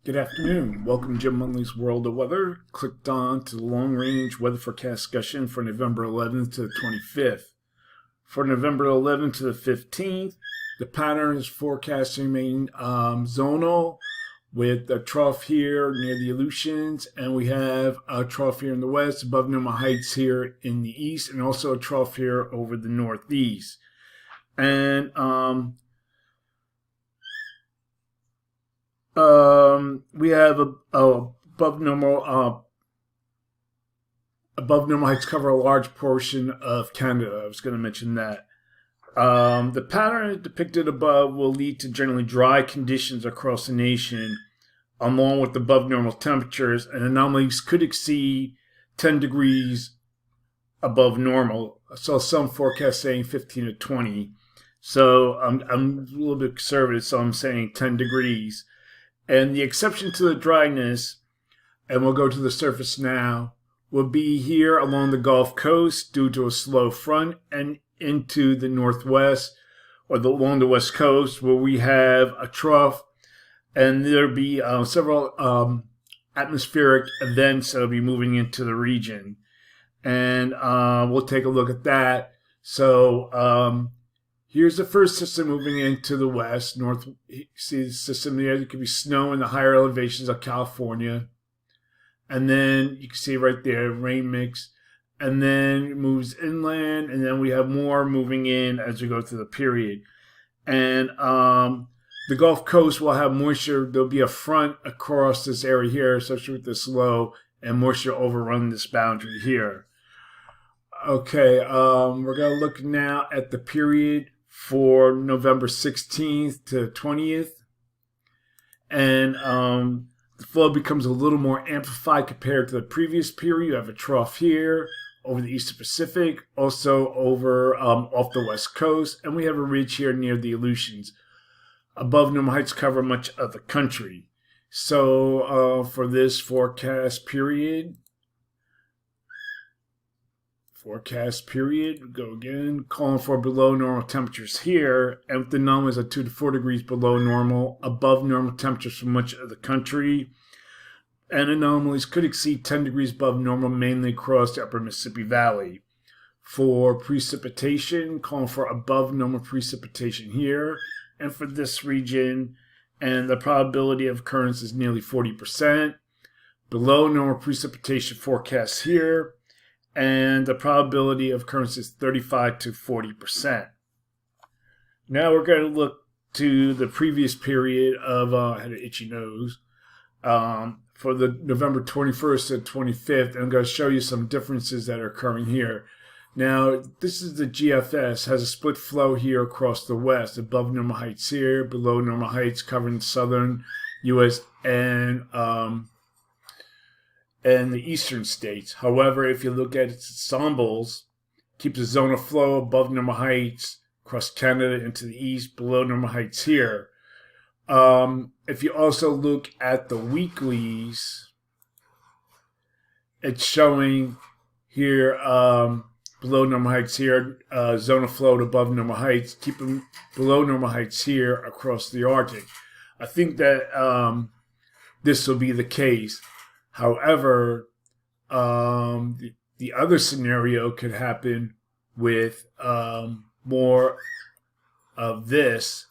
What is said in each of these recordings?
Good afternoon. Welcome to Jim Munley's World of Weather. Clicked on to the long-range weather forecast discussion for November 11th to the 25th. For November 11th to the 15th, the pattern is forecast to remain zonal with a trough here near the Aleutians, and we have a trough here in the west above normal heights here in the east, and also a trough here over the northeast. And we have above normal heights cover a large portion of Canada. I was going to mention that. The pattern depicted above will lead to generally dry conditions across the nation, along with above normal temperatures, and anomalies could exceed 10 degrees above normal. I saw some forecasts saying 15 to 20. So I'm a little bit conservative, so I'm saying 10 degrees. And the exception to the dryness, and we'll go to the surface now, will be here along the Gulf Coast due to a slow front, and into the northwest or along the west coast where we have a trough, and there'll be several atmospheric events that will be moving into the region. And we'll take a look at that. So here's the first system moving into the west. North, see the system there? There could be snow in the higher elevations of California. And then you can see right there, rain mix. And then it moves inland. And then we have more moving in as we go through the period. And the Gulf Coast will have moisture. There'll be a front across this area here, especially with this low, and moisture overrun this boundary here. Okay, we're going to look now at the period for November 16th to 20th. And the flow becomes a little more amplified compared to the previous period. You have a trough here over the Eastern Pacific, also over off the west coast, and we have a ridge here near the Aleutians. Above normal heights cover much of the country. So for this forecast period, go again, calling for below normal temperatures here, and with the anomalies at 2 to 4 degrees below normal, above normal temperatures for much of the country, and anomalies could exceed 10 degrees above normal, mainly across the upper Mississippi Valley. For precipitation, calling for above normal precipitation here, and for this region, and the probability of occurrence is nearly 40%. Below normal precipitation forecast here, and the probability of occurrence is 35 to 40%. Now we're going to look to the previous period of, I had an itchy nose, for the November 21st to 25th, and I'm going to show you some differences that are occurring here. Now, this is the GFS, has a split flow here across the west, above normal heights here, below normal heights covering the southern U.S. and the eastern states. However, if you look at its ensembles, keeps a zone of flow above normal heights across Canada into the east, below normal heights here. If you also look at the weeklies, it's showing here below normal heights here, zone of flow above normal heights, keeping below normal heights here across the Arctic. I think that this will be the case. However, the other scenario could happen with more of this.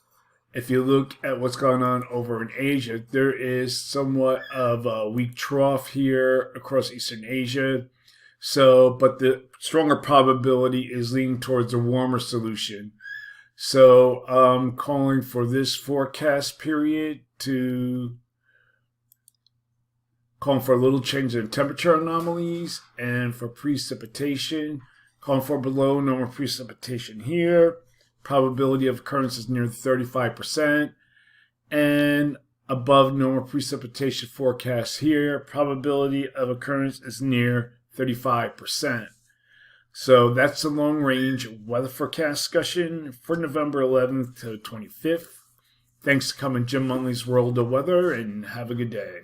If you look at what's going on over in Asia, there is somewhat of a weak trough here across Eastern Asia. So, but the stronger probability is leaning towards a warmer solution. So, calling for this forecast period to calling for a little change in temperature anomalies, and for precipitation, calling for below normal precipitation here. Probability of occurrence is near 35%, and above normal precipitation forecast here. Probability of occurrence is near 35%. So that's the long range weather forecast discussion for November 11th to 25th. Thanks for coming, Jim Munley's World of Weather, and have a good day.